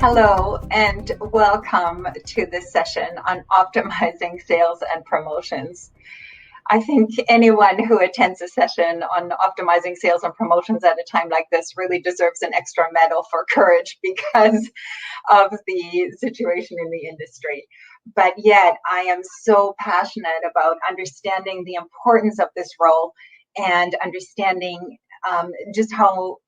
Hello and welcome to this session on optimizing sales and promotions. I think anyone who attends a session on optimizing sales and promotions at a time like this really deserves an extra medal for courage because of the situation in the industry. But yet I am so passionate about understanding the importance of this role and understanding just how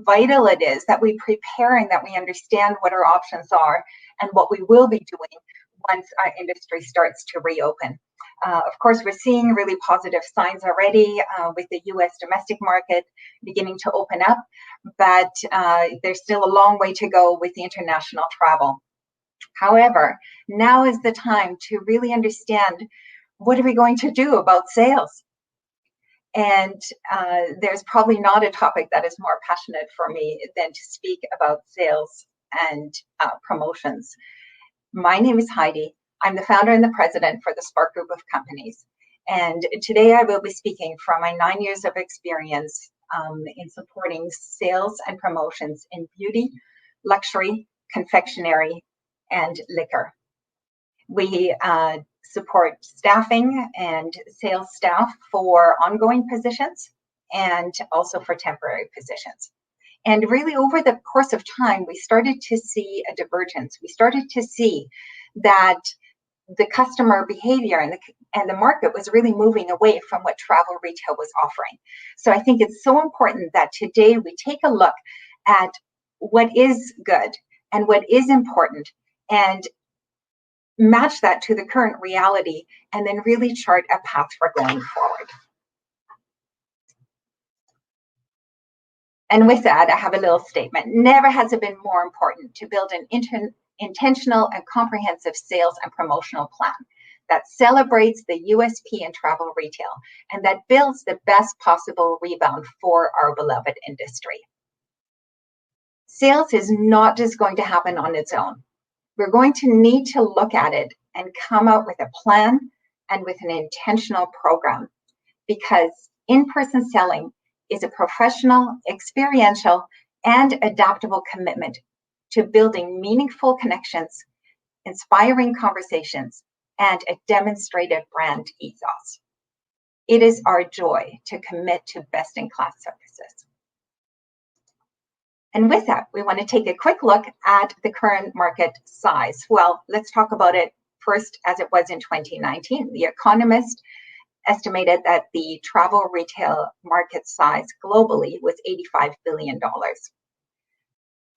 vital it is that we prepare and that we understand what our options are and what we will be doing once our industry starts to reopen. Of course, we're seeing really positive signs already with the US domestic market beginning to open up, but there's still a long way to go with the international travel. However, now is the time to really understand, what are we going to do about sales? And there's probably not a topic that is more passionate for me than to speak about sales and promotions. My name is Heidi. I'm the founder and the president for the Spark Group of Companies. And today I will be speaking from my 9 years of experience in supporting sales and promotions in beauty, luxury, confectionery, and liquor. We support staffing and sales staff for ongoing positions and also for temporary positions. And really over the course of time, we started to see a divergence. We started to see that the customer behavior and the market was really moving away from what travel retail was offering. So I think it's so important that today we take a look at what is good and what is important and match that to the current reality, and then really chart a path for going forward. And with that, I have a little statement. Never has it been more important to build an intentional and comprehensive sales and promotional plan that celebrates the USP in travel retail and that builds the best possible rebound for our beloved industry. Sales is not just going to happen on its own. We're going to need to look at it and come up with a plan and with an intentional program, because in-person selling is a professional, experiential, and adaptable commitment to building meaningful connections, inspiring conversations, and a demonstrated brand ethos. It is our joy to commit to best-in-class services. And with that, we want to take a quick look at the current market size. Well, let's talk about it first as it was in 2019. The Economist estimated that the travel retail market size globally was $85 billion.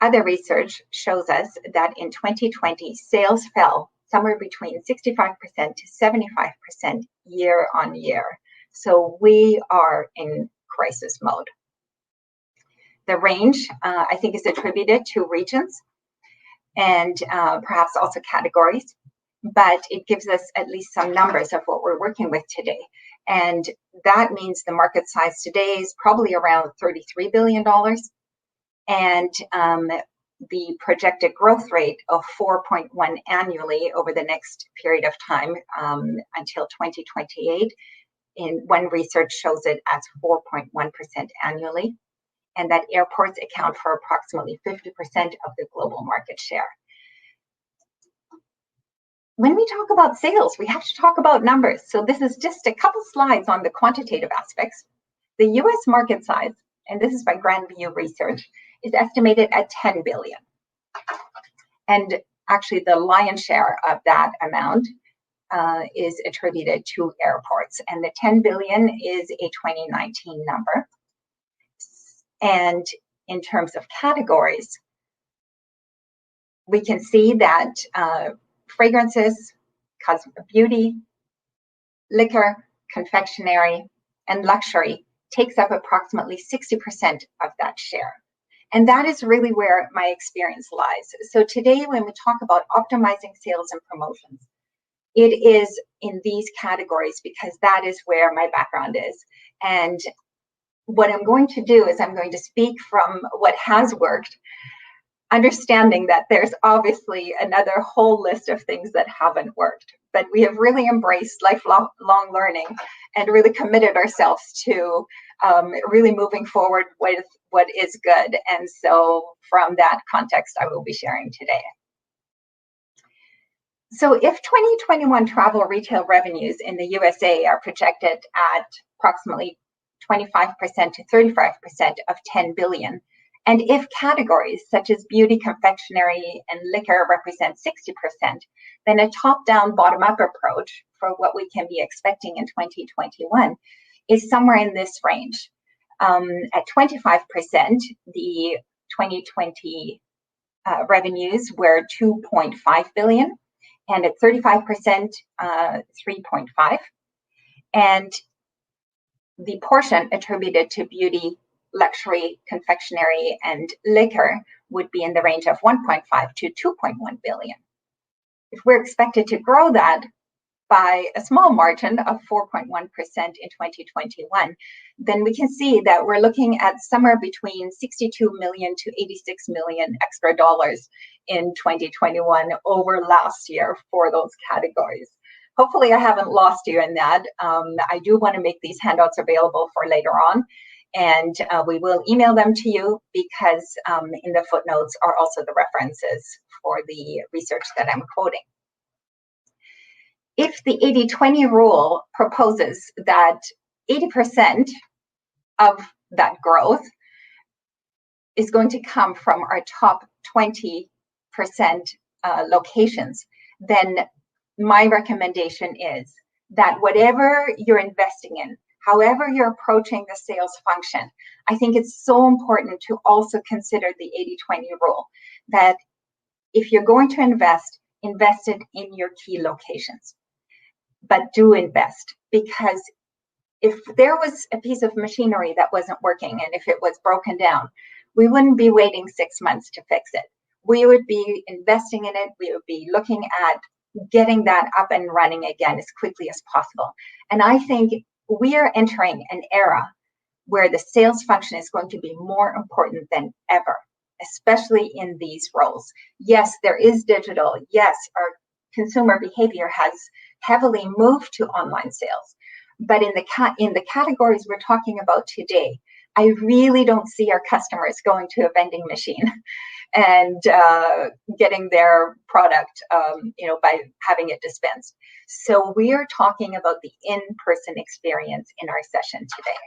Other research shows us that in 2020, sales fell somewhere between 65% to 75% year on year. So we are in crisis mode. The range, I think, is attributed to regions and perhaps also categories, but it gives us at least some numbers of what we're working with today. And that means the market size today is probably around $33 billion. And the projected growth rate of 4.1 annually over the next period of time until 2028, in one research shows it as 4.1% annually. And that airports account for approximately 50% of the global market share. When we talk about sales, we have to talk about numbers. So this is just a couple slides on the quantitative aspects. The US market size, and this is by Grand View Research, is estimated at 10 billion. And actually the lion's share of that amount is attributed to airports. And the 10 billion is a 2019 number. And in terms of categories, we can see that fragrances, beauty, liquor, confectionery, and luxury takes up approximately 60% of that share. And that is really where my experience lies. So today, when we talk about optimizing sales and promotions, it is in these categories because that is where my background is. And what I'm going to do is I'm going to speak from what has worked, understanding that there's obviously another whole list of things that haven't worked. But we have really embraced lifelong learning and really committed ourselves to really moving forward with what is good. And so from that context, I will be sharing today. So if 2021 travel retail revenues in the USA are projected at approximately 25% to 35% of 10 billion, and if categories such as beauty, confectionery, and liquor represent 60%, then a top-down, bottom-up approach for what we can be expecting in 2021 is somewhere in this range. At 25%, the 2020 revenues were 2.5 billion, and at 35%, 3.5. And the portion attributed to beauty, luxury, confectionery, and liquor would be in the range of 1.5 to 2.1 billion. If we're expected to grow that by a small margin of 4.1% in 2021, then we can see that we're looking at somewhere between 62 million to 86 million extra dollars in 2021 over last year for those categories. Hopefully I haven't lost you in that. I do want to make these handouts available for later on, and we will email them to you because in the footnotes are also the references for the research that I'm quoting. If the 80-20 rule proposes that 80% of that growth is going to come from our top 20% locations, then my recommendation is that whatever you're investing in, however you're approaching the sales function, I think it's so important to also consider the 80-20 rule, that if you're going to invest it in your key locations. But do invest, because if there was a piece of machinery that wasn't working and if it was broken down, we wouldn't be waiting 6 months to fix it. We would be investing in it. We would be looking at getting that up and running again as quickly as possible. And I think we are entering an era where the sales function is going to be more important than ever, especially in these roles. Yes, there is digital. Yes, our consumer behavior has heavily moved to online sales. But in the categories we're talking about today, I really don't see our customers going to a vending machine and getting their product, by having it dispensed. So we are talking about the in-person experience in our session today.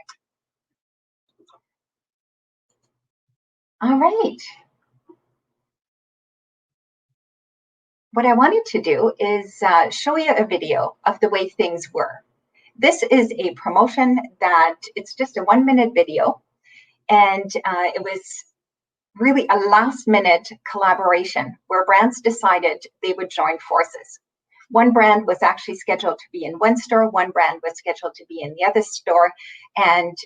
All right. What I wanted to do is show you a video of the way things were. This is a promotion that it's just a 1-minute video, and it was really a last-minute collaboration where brands decided they would join forces. One brand was actually scheduled to be in one store, one brand was scheduled to be in the other store, and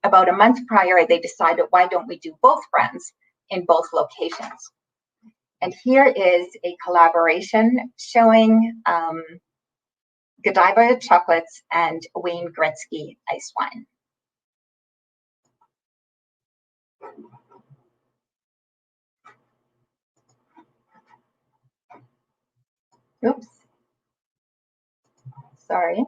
about a month prior, they decided, why don't we do both brands in both locations? And here is a collaboration showing Godiva chocolates and Wayne Gretzky ice wine. Oops. Sorry.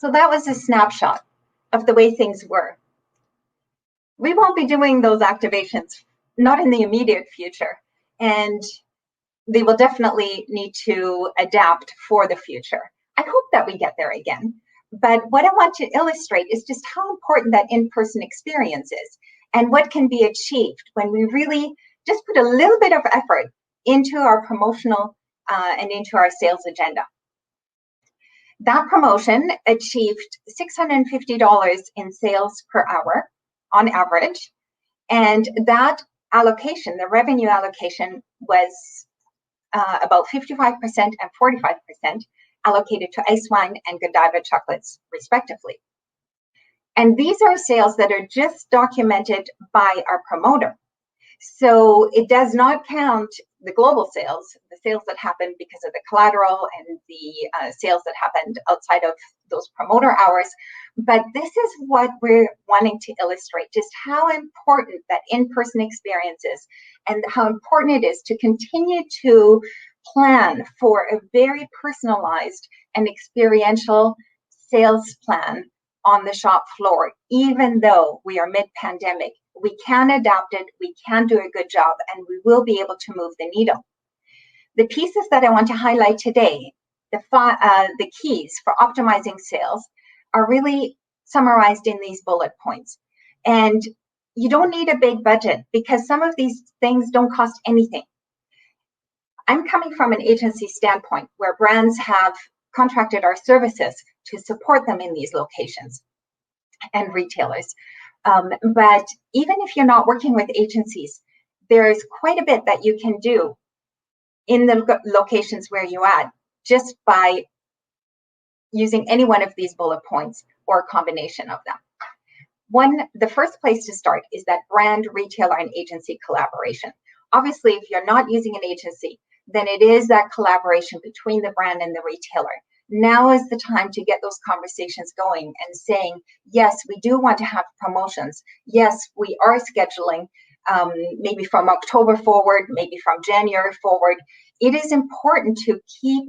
So that was a snapshot of the way things were. We won't be doing those activations, not in the immediate future. And they will definitely need to adapt for the future. I hope that we get there again. But what I want to illustrate is just how important that in-person experience is and what can be achieved when we really just put a little bit of effort into our promotional and into our sales agenda. That promotion achieved $650 in sales per hour on average. And that allocation, the revenue allocation, was about 55% and 45% allocated to ice wine and Godiva chocolates, respectively. And these are sales that are just documented by our promoter. So it does not count the global sales, the sales that happened because of the collateral and the sales that happened outside of those promoter hours. But this is what we're wanting to illustrate, just how important that in-person experience is and how important it is to continue to plan for a very personalized and experiential sales plan on the shop floor. Even though we are mid-pandemic, we can adapt it, we can do a good job, and we will be able to move the needle. The pieces that I want to highlight today, the keys for optimizing sales, are really summarized in these bullet points. And you don't need a big budget because some of these things don't cost anything. I'm coming from an agency standpoint where brands have contracted our services to support them in these locations and retailers. But even if you're not working with agencies, there's quite a bit that you can do in the locations where you're at just by using any one of these bullet points or a combination of them. The first place to start is that brand, retailer, and agency collaboration. Obviously, if you're not using an agency, then it is that collaboration between the brand and the retailer. Now is the time to get those conversations going and saying, yes, we do want to have promotions. Yes, we are scheduling maybe from October forward, maybe from January forward. It is important to keep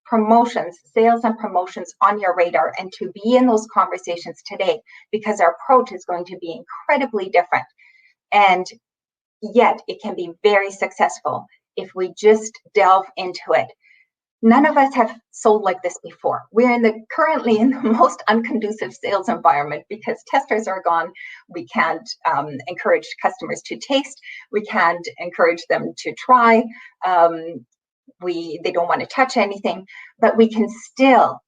promotions, sales and promotions on your radar and to be in those conversations today because our approach is going to be incredibly different. And yet it can be very successful if we just delve into it. None of us have sold like this before. We're currently in the most unconducive sales environment because testers are gone. We can't encourage customers to taste. We can't encourage them to try. They don't want to touch anything, but we can still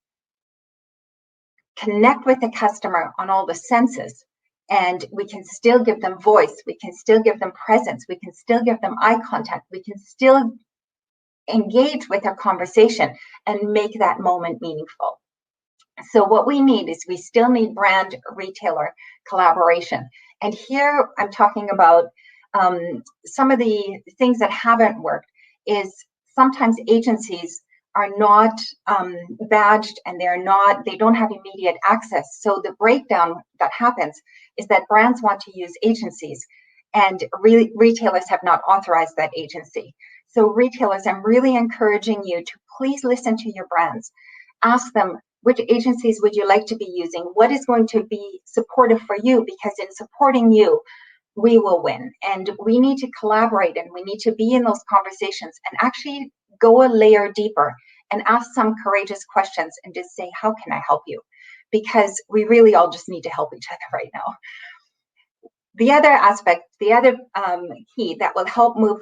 connect with the customer on all the senses, and we can still give them voice. We can still give them presence. We can still give them eye contact. We can still engage with our conversation and make that moment meaningful. So what we need is we still need brand retailer collaboration. And here I'm talking about some of the things that haven't worked is sometimes agencies are not badged and they don't have immediate access. So the breakdown that happens is that brands want to use agencies and retailers have not authorized that agency. So retailers, I'm really encouraging you to please listen to your brands. Ask them, which agencies would you like to be using? What is going to be supportive for you? Because in supporting you, we will win. And we need to collaborate and we need to be in those conversations and actually go a layer deeper and ask some courageous questions and just say, how can I help you? Because we really all just need to help each other right now. The other aspect, the other key that will help move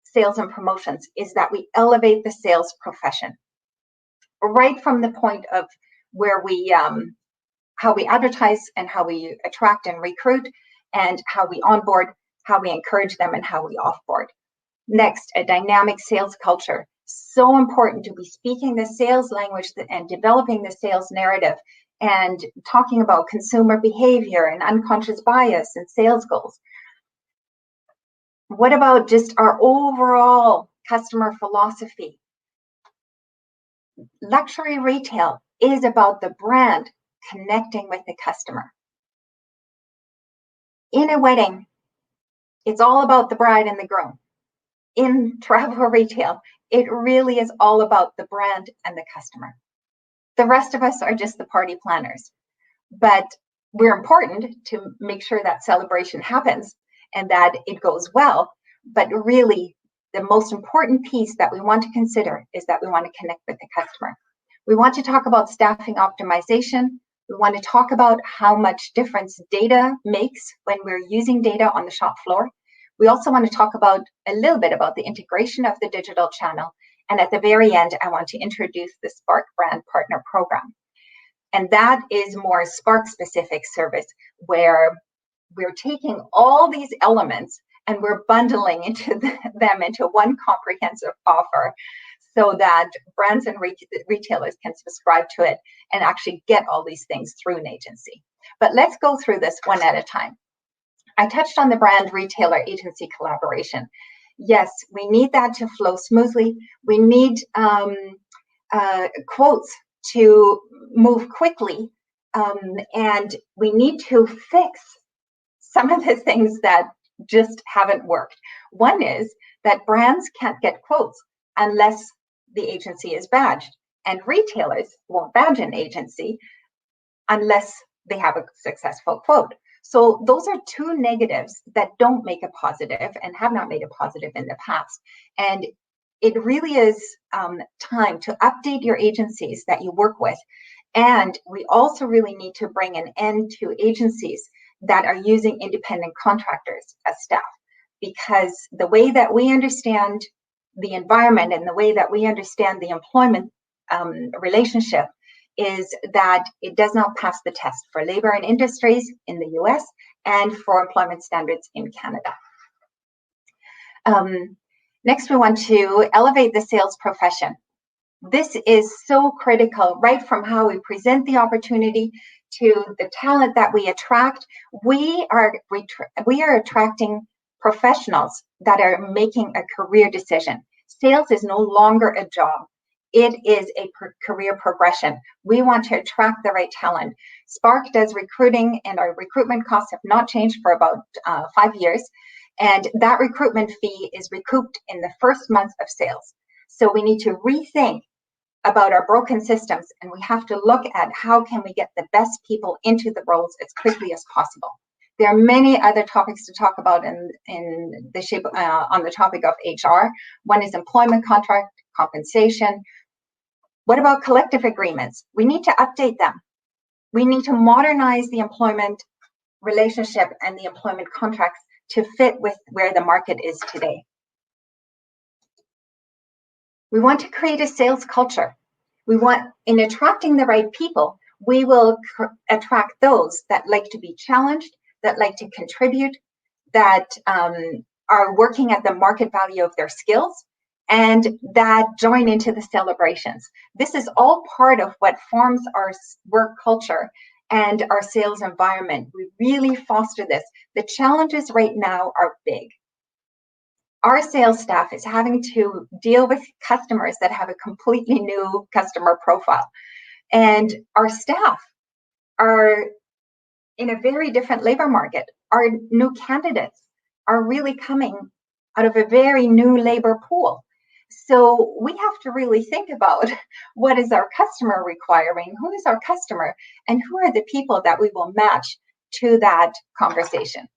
sales and promotions is that we elevate the sales profession right from the point of where we how we advertise and how we attract and recruit and how we onboard, how we encourage them, and how we offboard. Next, a dynamic sales culture. So important to be speaking the sales language and developing the sales narrative and talking about consumer behavior and unconscious bias and sales goals. What about just our overall customer philosophy? Luxury retail is about the brand connecting with the customer. In a wedding, it's all about the bride and the groom. In travel retail, it really is all about the brand and the customer. The rest of us are just the party planners. But we're important to make sure that celebration happens and that it goes well. But really, the most important piece that we want to consider is that we want to connect with the customer. We want to talk about staffing optimization. We want to talk about how much difference data makes when we're using data on the shop floor. We also want to talk about a little bit about the integration of the digital channel. And at the very end, I want to introduce the Spark Brand Partner Program. And that is more Spark specific service where we're taking all these elements and we're bundling them into one comprehensive offer so that brands and retailers can subscribe to it and actually get all these things through an agency. But let's go through this one at a time. I touched on the brand retailer agency collaboration. Yes, we need that to flow smoothly. We need quotes to move quickly, and we need to fix some of the things that just haven't worked. One is that brands can't get quotes unless the agency is badged, and retailers won't badge an agency unless they have a successful quote. So those are two negatives that don't make a positive and have not made a positive in the past. And it really is time to update your agencies that you work with. And we also really need to bring an end to agencies that are using independent contractors as staff, because the way that we understand the environment and the way that we understand the employment relationship is that it does not pass the test for labor and industries in the US and for employment standards in Canada. Next, we want to elevate the sales profession. This is so critical, right from how we present the opportunity to the talent that we attract. We are attracting professionals that are making a career decision. Sales is no longer a job. It is a career progression. We want to attract the right talent. Spark does recruiting, and our recruitment costs have not changed for about 5 years. And that recruitment fee is recouped in the first month of sales. So we need to rethink about our broken systems, and we have to look at how can we get the best people into the roles as quickly as possible. There are many other topics to talk about on the topic of HR. One is employment contract, compensation. What about collective agreements? We need to update them. We need to modernize the employment relationship and the employment contracts to fit with where the market is today. We want to create a sales culture. In attracting the right people, we will attract those that like to be challenged, that like to contribute, that are working at the market value of their skills, and that join into the celebrations. This is all part of what forms our work culture and our sales environment. We really foster this. The challenges right now are big. Our sales staff is having to deal with customers that have a completely new customer profile. And our staff are in a very different labor market. Our new candidates are really coming out of a very new labor pool. So we have to really think about what is our customer requiring, who is our customer, and who are the people that we will match to that conversation.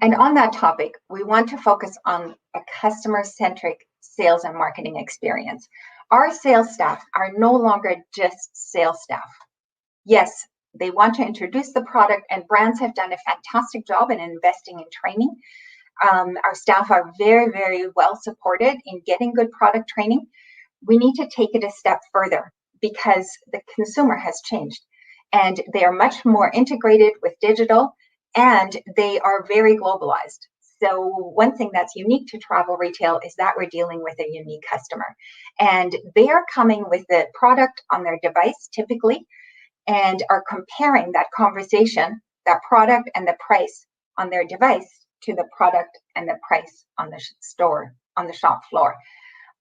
And on that topic, we want to focus on a customer-centric sales and marketing experience. Our sales staff are no longer just sales staff. Yes, they want to introduce the product, and brands have done a fantastic job in investing in training. Our staff are very, very well supported in getting good product training. We need to take it a step further because the consumer has changed, and they are much more integrated with digital, and they are very globalized. So one thing that's unique to travel retail is that we're dealing with a unique customer, and they are coming with the product on their device typically, and are comparing that conversation, that product and the price on their device to the product and the price on the store, on the shop floor.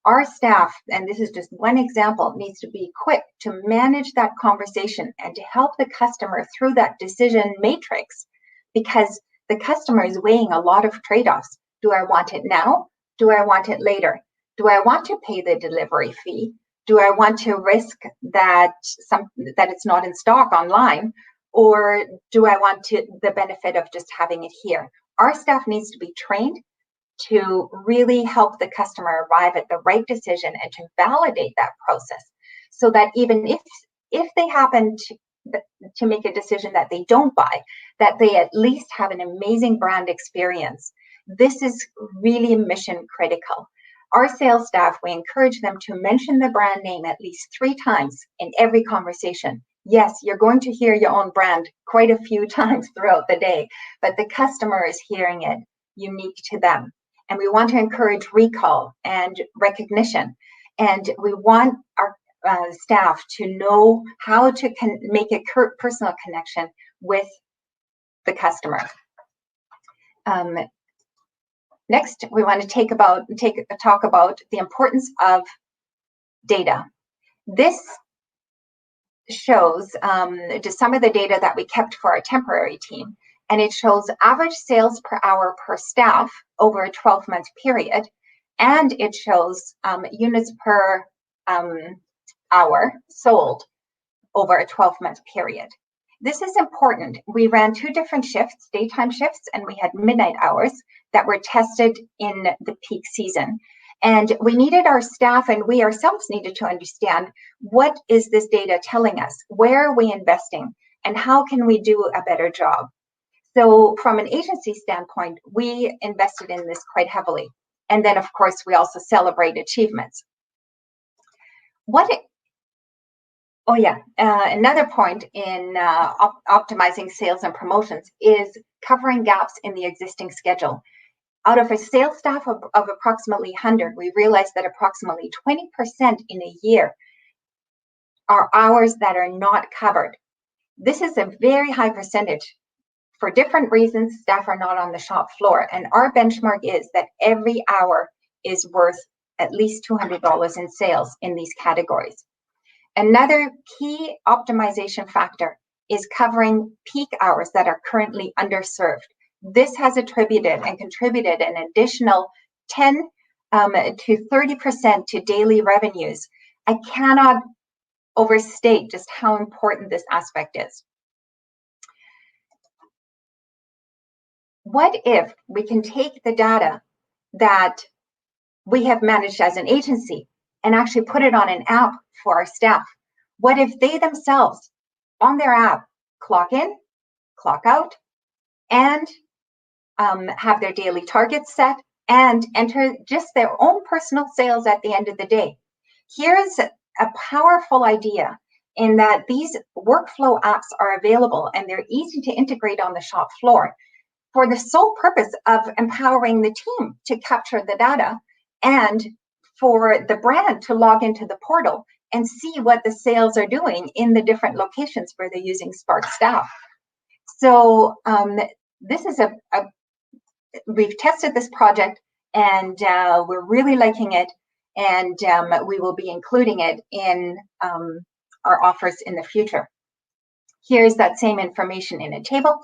Our staff, and this is just one example, needs to be equipped to manage that conversation and to help the customer through that decision matrix, because the customer is weighing a lot of trade-offs. Do I want it now? Do I want it later? Do I want to pay the delivery fee? Do I want to risk that it's not in stock online? Or do I want the benefit of just having it here? Our staff needs to be trained to really help the customer arrive at the right decision and to validate that process, so that even if they happen to make a decision that they don't buy, that they at least have an amazing brand experience. This is really mission critical. Our sales staff, we encourage them to mention the brand name at least 3 times in every conversation. Yes, you're going to hear your own brand quite a few times throughout the day, but the customer is hearing it unique to them. And we want to encourage recall and recognition. And we want our staff to know how to make a personal connection with the customer. Next, we want to talk about the importance of data. This shows just some of the data that we kept for our temporary team, and it shows average sales per hour per staff over a 12-month period, and it shows units per hour sold over a 12-month period. This is important. We ran 2 different shifts, daytime shifts, and we had midnight hours that were tested in the peak season. And we needed our staff, and we ourselves needed to understand, what is this data telling us? Where are we investing? And how can we do a better job? So from an agency standpoint, we invested in this quite heavily. And then, of course, we also celebrate achievements. Another point in optimizing sales and promotions is covering gaps in the existing schedule. Out of a sales staff of approximately 100, we realized that approximately 20% in a year are hours that are not covered. This is a very high percentage. For different reasons, staff are not on the shop floor, and our benchmark is that every hour is worth at least $200 in sales in these categories. Another key optimization factor is covering peak hours that are currently underserved. This has attributed and contributed an additional 10 to 30% to daily revenues. I cannot overstate just how important this aspect is. What if we can take the data that we have managed as an agency and actually put it on an app for our staff? What if they themselves, on their app, clock in, clock out, and have their daily targets set and enter just their own personal sales at the end of the day? Here's a powerful idea in that these workflow apps are available and they're easy to integrate on the shop floor for the sole purpose of empowering the team to capture the data and for the brand to log into the portal and see what the sales are doing in the different locations where they're using Spark staff. So this is we've tested this project and we're really liking it, and we will be including it in our offers in the future. Here's that same information in a table.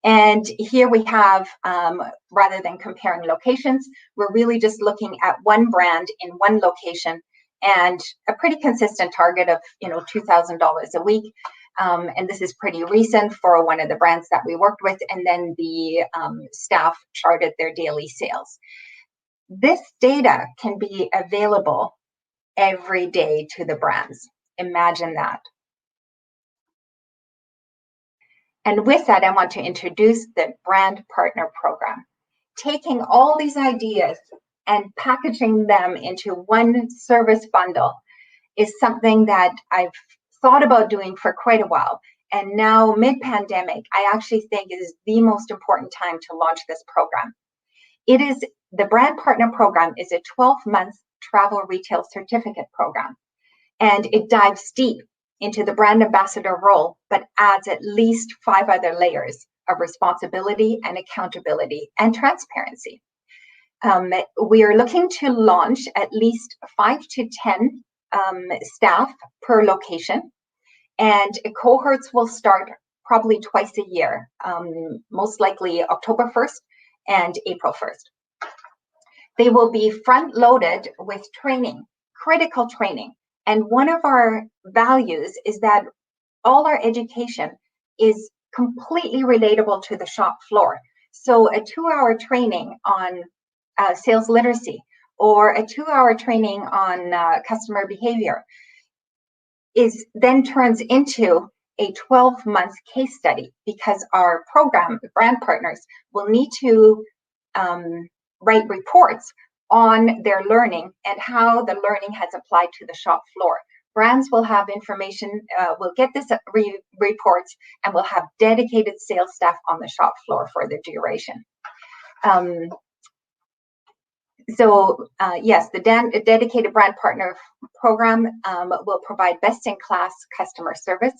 And here we have, rather than comparing locations, we're really just looking at one brand in one location and a pretty consistent target of $2,000 a week. And this is pretty recent for one of the brands that we worked with. And then the staff charted their daily sales. This data can be available every day to the brands. Imagine that. And with that, I want to introduce the Brand Partner Program. Taking all these ideas and packaging them into one service bundle is something that I've thought about doing for quite a while. And now, mid-pandemic, I actually think it is the most important time to launch this program. The Brand Partner Program is a 12-month travel retail certificate program. And it dives deep into the brand ambassador role, but adds at least 5 other layers of responsibility and accountability and transparency. We are looking to launch at least 5 to 10 staff per location, and cohorts will start probably twice a year, most likely October 1st and April 1st. They will be front-loaded with training, critical training. And one of our values is that all our education is completely relatable to the shop floor. So a 2-hour training on sales literacy or a 2-hour training on customer behavior then turns into a 12-month case study, because our program brand partners will need to write reports on their learning and how the learning has applied to the shop floor. Brands will have information, will get this reports, and will have dedicated sales staff on the shop floor for the duration. Yes, the dedicated brand partner program will provide best-in-class customer service.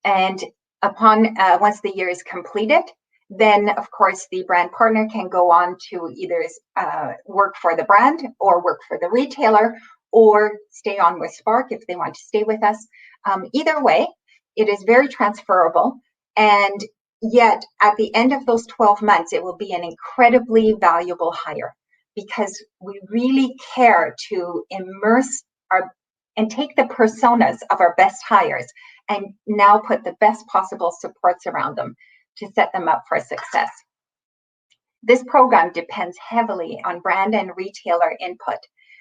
And upon once the year is completed, then of course the brand partner can go on to either work for the brand or work for the retailer, or stay on with Spark if they want to stay with us. Either way, it is very transferable, and yet at the end of those 12 months, it will be an incredibly valuable hire, because we really care to immerse and take the personas of our best hires and now put the best possible supports around them to set them up for success. This program depends heavily on brand and retailer input.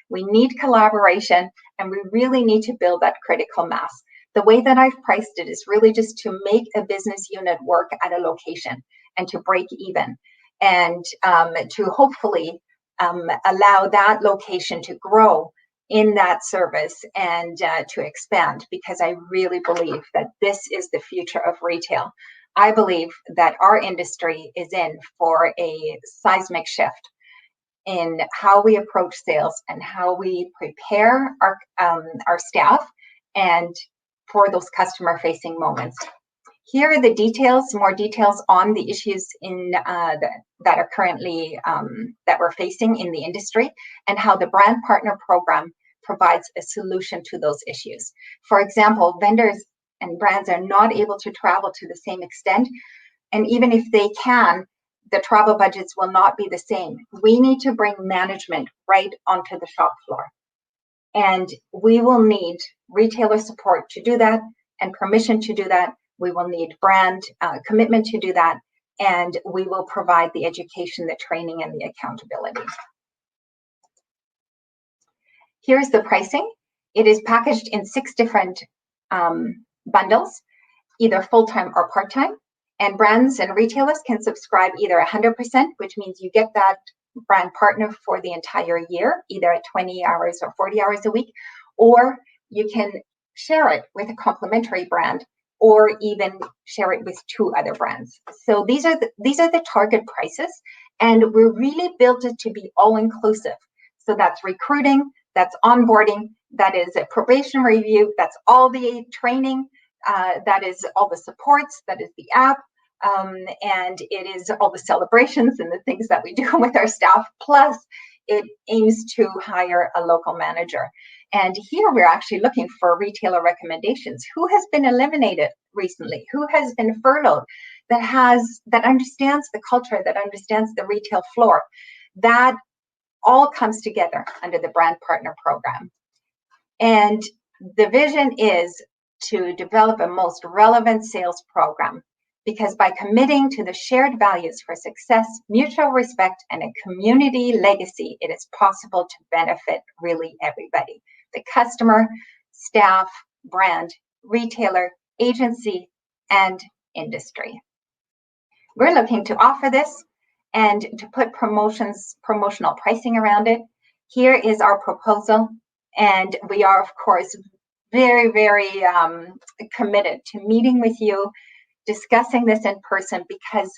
We need collaboration, and we really need to build that critical mass. The way that I've priced it is really just to make a business unit work at a location and to break even, and to hopefully allow that location to grow in that service and to expand, because I really believe that this is the future of retail. I believe that our industry is in for a seismic shift in how we approach sales and how we prepare our staff and for those customer-facing moments. Here are the details, more details on the issues that are currently that we're facing in the industry, and how the brand partner program provides a solution to those issues. For example, vendors and brands are not able to travel to the same extent, and even if they can, the travel budgets will not be the same. We need to bring management right onto the shop floor, and we will need retailer support to do that and permission to do that. We will need brand commitment to do that, and we will provide the education, the training, and the accountability. Here's the pricing. It is packaged in 6 different bundles, either full-time or part-time, and brands and retailers can subscribe either 100%, which means you get that brand partner for the entire year, either at 20 hours or 40 hours a week, or you can share it with a complementary brand, or even share it with 2 other brands. So these are the target prices, and we're really built it to be all-inclusive. So that's recruiting, that's onboarding, that is a probation review, that's all the training, that is all the supports, that is the app, and it is all the celebrations and the things that we do with our staff, plus it aims to hire a local manager. And here we're actually looking for retailer recommendations. Who has been eliminated recently? Who has been furloughed? That understands the culture, that understands the retail floor. That all comes together under the brand partner program. And the vision is to develop a most relevant sales program, because by committing to the shared values for success, mutual respect, and a community legacy, it is possible to benefit really everybody: the customer, staff, brand, retailer, agency, and industry. We're looking to offer this and to put promotional pricing around it. Here is our proposal, and we are, of course, very, very committed to meeting with you, discussing this in person, because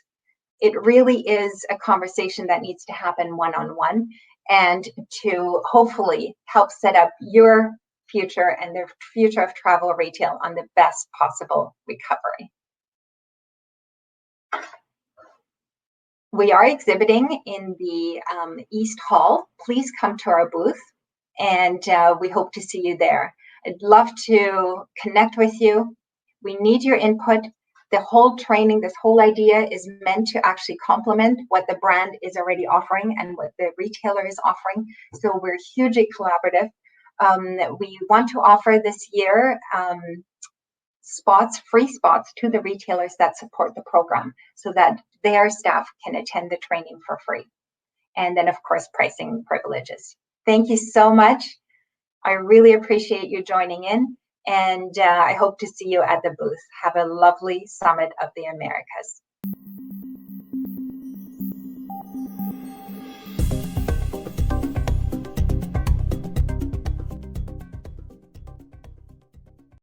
it really is a conversation that needs to happen one-on-one, and to hopefully help set up your future and the future of travel retail on the best possible recovery. We are exhibiting in the East Hall. Please come to our booth, and we hope to see you there. I'd love to connect with you. We need your input. The whole training, this whole idea is meant to actually complement what the brand is already offering and what the retailer is offering. So we're hugely collaborative. We want to offer this year free spots to the retailers that support the program so that their staff can attend the training for free. And then, of course, pricing privileges. Thank you so much. I really appreciate you joining in, and I hope to see you at the booth. Have a lovely Summit of the Americas.